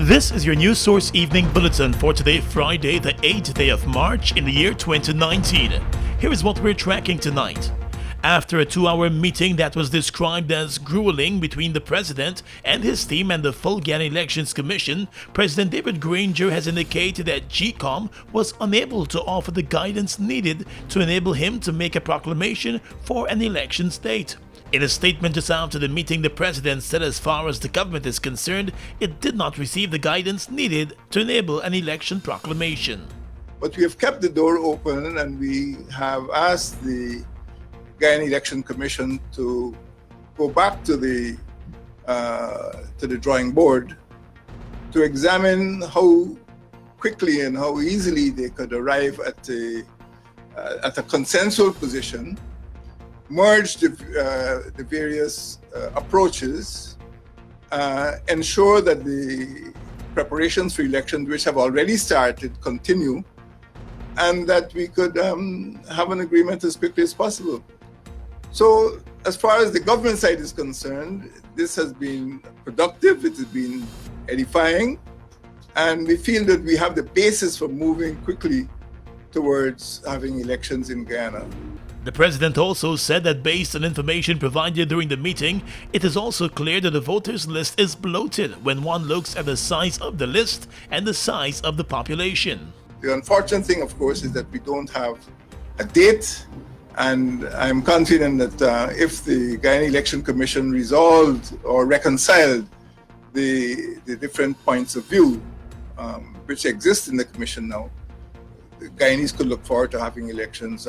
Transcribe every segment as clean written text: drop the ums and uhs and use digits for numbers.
This is your News Source Evening Bulletin for today, Friday, the 8th day of March in the year 2019. Here is what we're tracking tonight. After a 2-hour meeting that was described as grueling between the President and his team and the full Guyana Elections Commission, President David Granger has indicated that GCOM was unable to offer the guidance needed to enable him to make a proclamation for an elections date. In a statement just after the meeting, the President said as far as the government is concerned, it did not receive the guidance needed to enable an election proclamation. But we have kept the door open and we have asked the Guyana Election Commission to go back to the drawing board to examine how quickly and how easily they could arrive at a consensual position, merge the various approaches, ensure that the preparations for elections, which have already started, continue, and that we could have an agreement as quickly as possible. So as far as the government side is concerned, this has been productive, it has been edifying, and we feel that we have the basis for moving quickly towards having elections in Guyana. The President also said that based on information provided during the meeting, it is also clear that the voters list is bloated when one looks at the size of the list and the size of the population. The unfortunate thing, of course, is that we don't have a date, and I'm confident that if the Guyana Election Commission resolved or reconciled the different points of view which exist in the Commission now, the Guyanese could look forward to having elections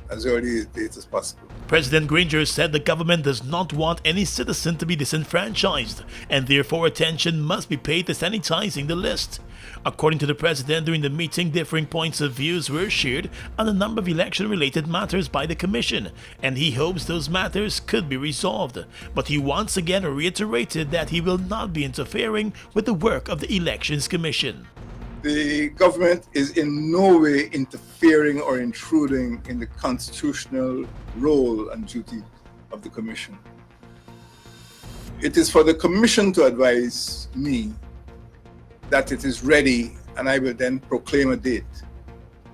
as early a date as possible. President Granger said the government does not want any citizen to be disenfranchised, and therefore attention must be paid to sanitizing the list. According to the President, during the meeting, differing points of views were shared on a number of election-related matters by the Commission, and he hopes those matters could be resolved. But he once again reiterated that he will not be interfering with the work of the Elections Commission. The government is in no way interfering or intruding in the constitutional role and duty of the Commission. It is for the Commission to advise me that it is ready, and I will then proclaim a date.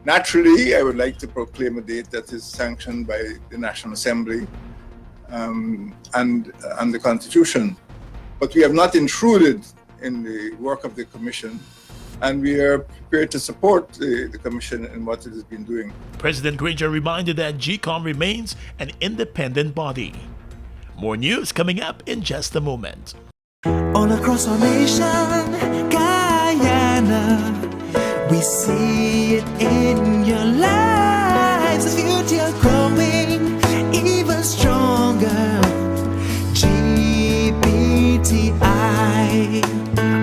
Naturally, I would like to proclaim a date that is sanctioned by the National Assembly and the Constitution. But we have not intruded in the work of the Commission, and we are prepared to support the Commission in what it has been doing. President Granger reminded that GCOM remains an independent body. More news coming up in just a moment. All across our nation, Guyana, we see it in your lives. The future growing even stronger. GBTI,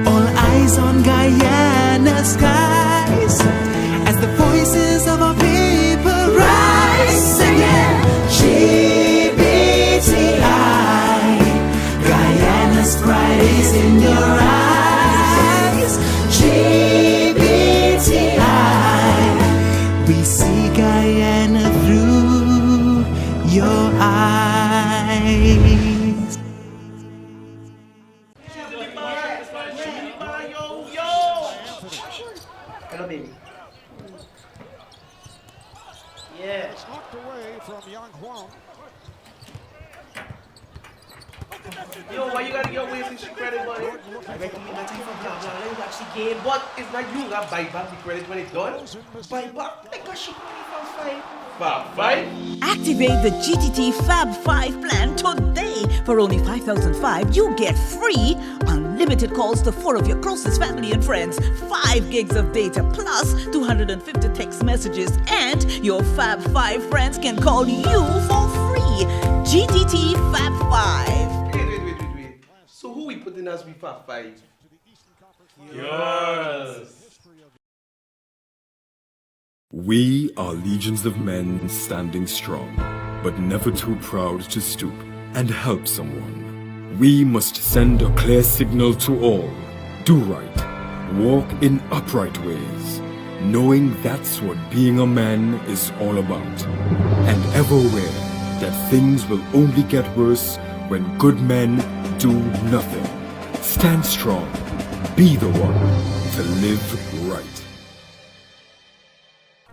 all eyes on Guyana skies as the voices of our people rise again. GBTI, Guyana's pride is in your eyes. GBTI, we see Guyana through your eyes. Hello, baby. Yeah. Knocked away from Young Huang. Yo, why you gotta get away from your credit, buddy? I recommend that you from blah blah. Let me watch the game. But it's not you that buy back the credit when it's done. Buy back like a shit money from Fab 5. Activate the GTT Fab 5 plan today. For only 5,005, you get free unlimited calls to 4 of your closest family and friends, 5 gigs of data plus 250 text messages, and your Fab 5 friends can call you for free. GTT Fab 5. Wait. So who we putting as we Fab 5? Yours. We are legions of men standing strong, but never too proud to stoop and help someone. We must send a clear signal to all. Do right, walk in upright ways, knowing that's what being a man is all about. And ever aware that things will only get worse when good men do nothing. Stand strong, Be the one to live right.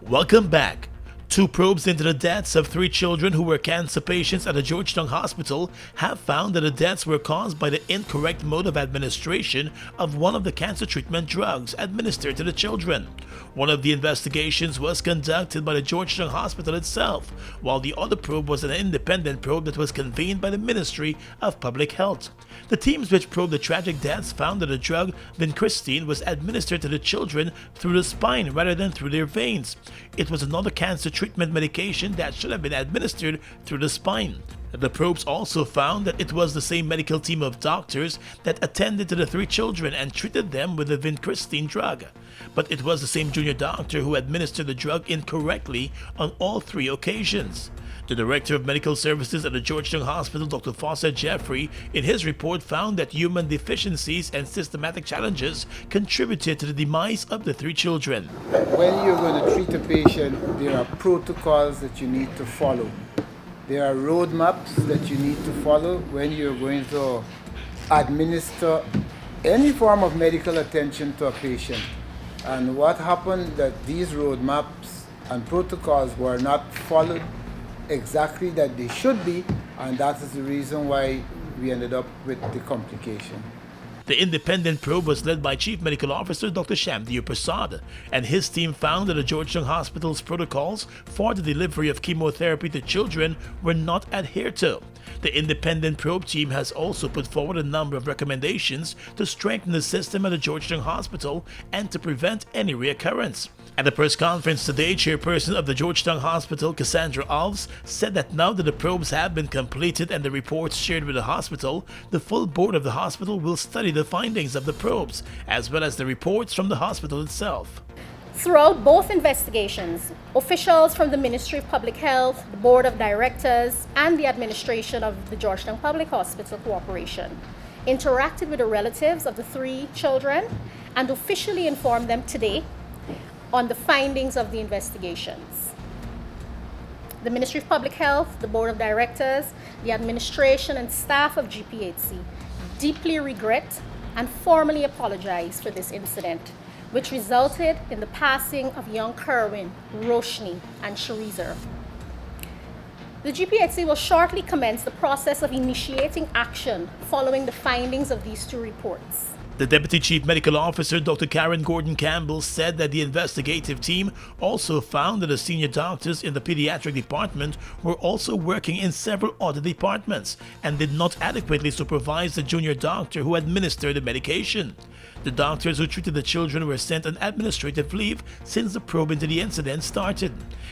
Welcome back. Two probes into the deaths of 3 children who were cancer patients at a Georgetown hospital have found that the deaths were caused by the incorrect mode of administration of one of the cancer treatment drugs administered to the children. One of the investigations was conducted by the Georgetown hospital itself, while the other probe was an independent probe that was convened by the Ministry of Public Health. The teams which probed the tragic deaths found that the drug vincristine was administered to the children through the spine rather than through their veins. It was another cancer treatment medication that should have been administered through the spine. The probes also found that it was the same medical team of doctors that attended to the 3 children and treated them with the vincristine drug. But it was the same junior doctor who administered the drug incorrectly on all 3 occasions. The Director of Medical Services at the Georgetown Hospital, Dr. Fawcett Jeffrey, in his report found that human deficiencies and systematic challenges contributed to the demise of the 3 children. When you're going to treat a patient, there are protocols that you need to follow. There are roadmaps that you need to follow when you're going to administer any form of medical attention to a patient. And what happened that these roadmaps and protocols were not followed exactly that they should be, and that is the reason why we ended up with the complication. The independent probe was led by Chief Medical Officer Dr. Shamdeo Prasad, and his team found that the Georgetown Hospital's protocols for the delivery of chemotherapy to children were not adhered to. The independent probe team has also put forward a number of recommendations to strengthen the system at the Georgetown Hospital and to prevent any reoccurrence. At a press conference today, chairperson of the Georgetown Hospital, Cassandra Alves, said that now that the probes have been completed and the reports shared with the hospital, the full board of the hospital will study the findings of the probes, as well as the reports from the hospital itself. Throughout both investigations, officials from the Ministry of Public Health, the Board of Directors, and the administration of the Georgetown Public Hospital Corporation interacted with the relatives of the 3 children and officially informed them today on the findings of the investigations. The Ministry of Public Health, the Board of Directors, the administration and staff of GPHC deeply regret and formally apologize for this incident, which resulted in the passing of young Kerwin, Roshni, and Sharizer. The GPHC will shortly commence the process of initiating action following the findings of these 2 reports. The Deputy Chief Medical Officer, Dr. Karen Gordon Campbell, said that the investigative team also found that the senior doctors in the pediatric department were also working in several other departments and did not adequately supervise the junior doctor who administered the medication. The doctors who treated the children were sent on administrative leave since the probe into the incident started.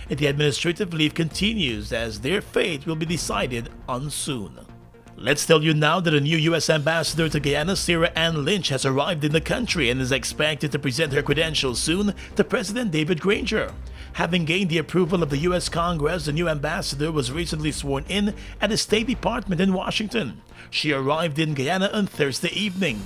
And the administrative leave continues as their fate will be decided on soon. Let's tell you now that a new U.S. ambassador to Guyana, Sarah Ann Lynch, has arrived in the country and is expected to present her credentials soon to President David Granger. Having gained the approval of the U.S. Congress, the new ambassador was recently sworn in at the State Department in Washington. She arrived in Guyana on Thursday evening.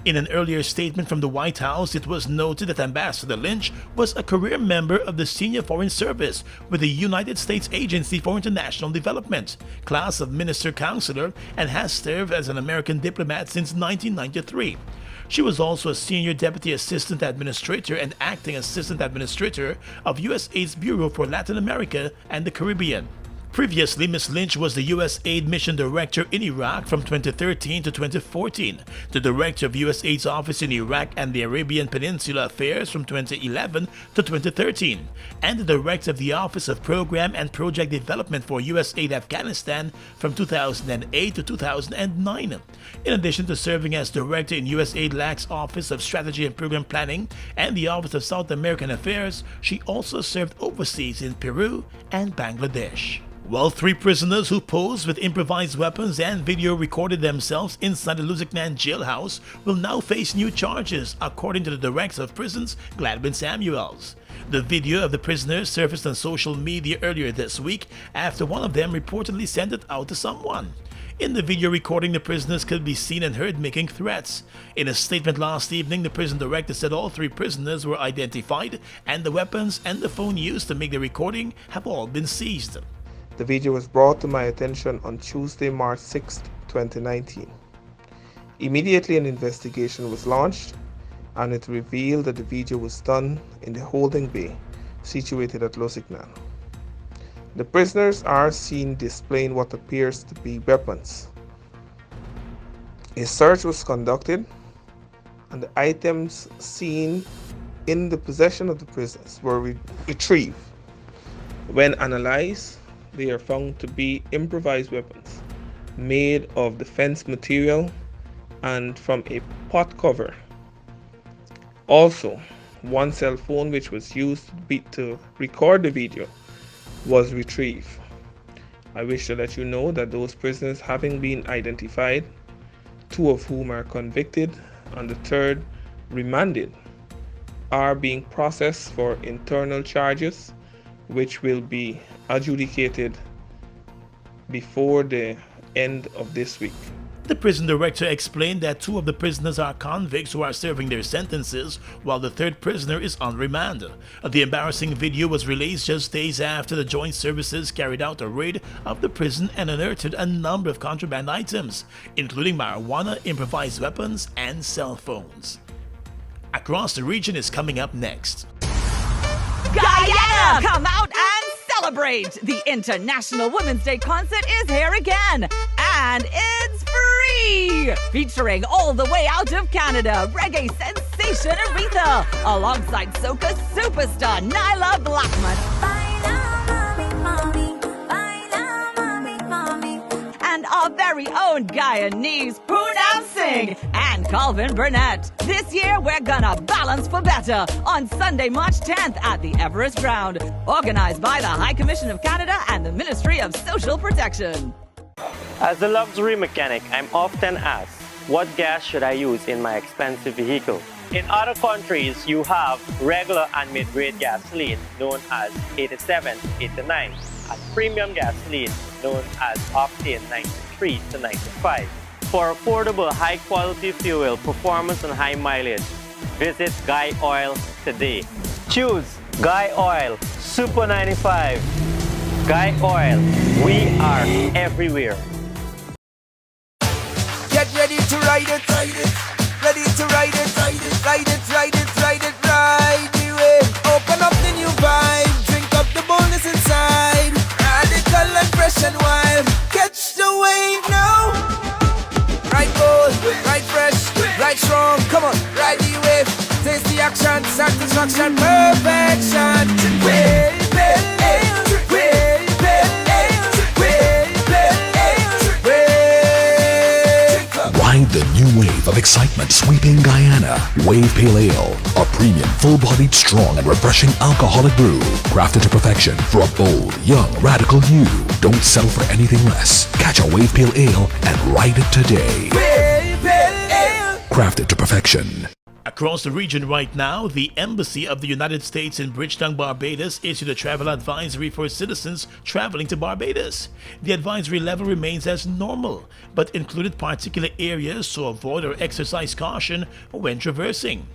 In an earlier statement from the White House, it was noted that Ambassador Lynch was a career member of the Senior Foreign Service with the United States Agency for International Development, class of Minister Counselor, and has served as an American diplomat since 1993. She was also a Senior Deputy Assistant Administrator and Acting Assistant Administrator of USAID's Bureau for Latin America and the Caribbean. Previously, Ms. Lynch was the U.S. Aid Mission Director in Iraq from 2013 to 2014, the Director of USAID's Office in Iraq and the Arabian Peninsula Affairs from 2011 to 2013, and the Director of the Office of Program and Project Development for USAID Afghanistan from 2008 to 2009. In addition to serving as Director in USAID LAC's Office of Strategy and Program Planning and the Office of South American Affairs, she also served overseas in Peru and Bangladesh. While 3 prisoners who posed with improvised weapons and video recorded themselves inside the Lusignan jailhouse will now face new charges, according to the Director of Prisons, Gladwin Samuels. The video of the prisoners surfaced on social media earlier this week after one of them reportedly sent it out to someone. In the video recording, the prisoners could be seen and heard making threats. In a statement last evening, the prison director said all 3 prisoners were identified and the weapons and the phone used to make the recording have all been seized. The video was brought to my attention on Tuesday, March 6, 2019. Immediately an investigation was launched and it revealed that the video was done in the holding bay situated at Lusignan. The prisoners are seen displaying what appears to be weapons. A search was conducted, and the items seen in the possession of the prisoners were retrieved. When analyzed, they are found to be improvised weapons made of defense material and from a pot cover. Also, one cell phone which was used to record the video was retrieved. I wish to let you know that those prisoners having been identified, 2 of whom are convicted and the 3rd remanded, are being processed for internal charges which will be adjudicated before the end of this week. The prison director explained that 2 of the prisoners are convicts who are serving their sentences, while the 3rd prisoner is on remand. The embarrassing video was released just days after the joint services carried out a raid of the prison and unearthed a number of contraband items, including marijuana, improvised weapons, and cell phones. Across the region is coming up next. Guyana! Come out and celebrate! The International Women's Day concert is here again, and it's free! Featuring all the way out of Canada, reggae sensation Aretha, alongside soca superstar Nyla Blackman. And our very own Guyanese Poonam Singh and Calvin Burnett. This year we're gonna balance for better on Sunday, March 10th at the Everest Ground, organized by the High Commission of Canada and the Ministry of Social Protection. As a luxury mechanic, I'm often asked, what gas should I use in my expensive vehicle? In other countries, you have regular and mid-grade gasoline known as 87, 89, and premium gasoline known as octane 93 to 95. For affordable, high-quality fuel, performance and high mileage, visit Guy Oil today. Choose Guy Oil Super 95. Guy Oil, we are everywhere. Get ready to ride it, ready to ride it, ride it, ride it, ride it, ride it, ride the wave. Open up the new vibe, drink up the boldness inside. Radical and fresh and wild, catch the wave now. Ride bold, ride fresh, ride strong, come on, ride the wave. Taste the action, satisfaction, perfection. Wave, wave, wave, wave, Ride the new wave of excitement sweeping Guyana. Wave Pale Ale, a premium, full-bodied, strong and refreshing alcoholic brew, crafted to perfection for a bold, young, radical you. Don't settle for anything less. Catch a Wave Pale Ale and ride it today. Wave Pale Ale, crafted to perfection. Across the region right now, the Embassy of the United States in Bridgetown, Barbados issued a travel advisory for citizens traveling to Barbados. The advisory level remains as normal, but included particular areas, so avoid or exercise caution when traversing.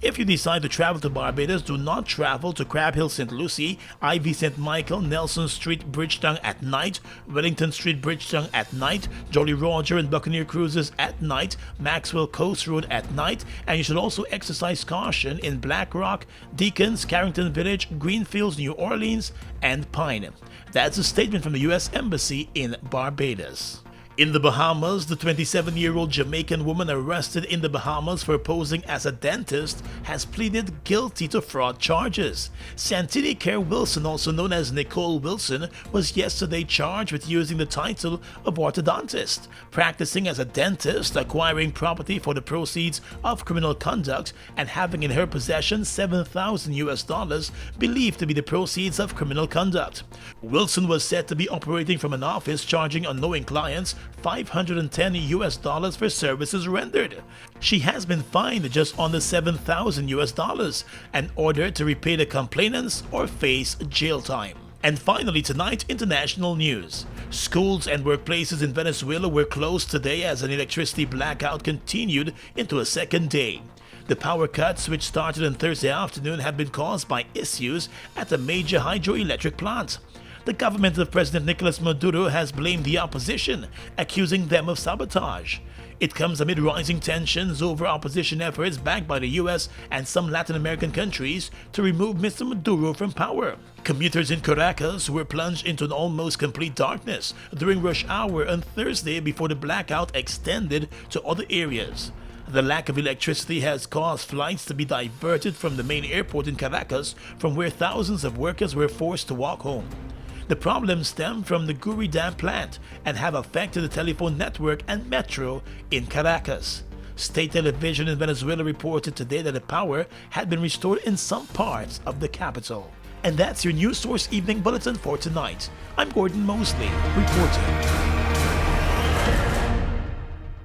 If you decide to travel to Barbados, do not travel to Crab Hill St. Lucie, Ivy St. Michael, Nelson Street, Bridgetown at night, Wellington Street, Bridgetown at night, Jolly Roger and Buccaneer Cruises at night, Maxwell Coast Road at night, and you should also exercise caution in Black Rock, Deacons, Carrington Village, Greenfields, New Orleans, and Pine. That's a statement from the U.S. Embassy in Barbados. In the Bahamas, the 27-year-old Jamaican woman arrested in the Bahamas for posing as a dentist has pleaded guilty to fraud charges. Santini Kerr Wilson, also known as Nicole Wilson, was yesterday charged with using the title of orthodontist, practicing as a dentist, acquiring property for the proceeds of criminal conduct, and having in her possession $7,000 believed to be the proceeds of criminal conduct. Wilson was said to be operating from an office charging unknowing clients $510 for services rendered. She has been fined just under $7,000 and ordered to repay the complainants or face jail time. And finally tonight, international news. Schools and workplaces in Venezuela were closed today as an electricity blackout continued into a second day. The power cuts, which started on Thursday afternoon, have been caused by issues at a major hydroelectric plant. The government of President Nicolas Maduro has blamed the opposition, accusing them of sabotage. It comes amid rising tensions over opposition efforts backed by the US and some Latin American countries to remove Mr. Maduro from power. Commuters in Caracas were plunged into an almost complete darkness during rush hour on Thursday before the blackout extended to other areas. The lack of electricity has caused flights to be diverted from the main airport in Caracas, from where thousands of workers were forced to walk home. The problems stem from the GUYANESE plant and have affected the telephone network and metro in Caracas. State television in Venezuela reported today that the power had been restored in some parts of the capital. And that's your News Source Evening Bulletin for tonight. I'm Gordon Mosley, reporting.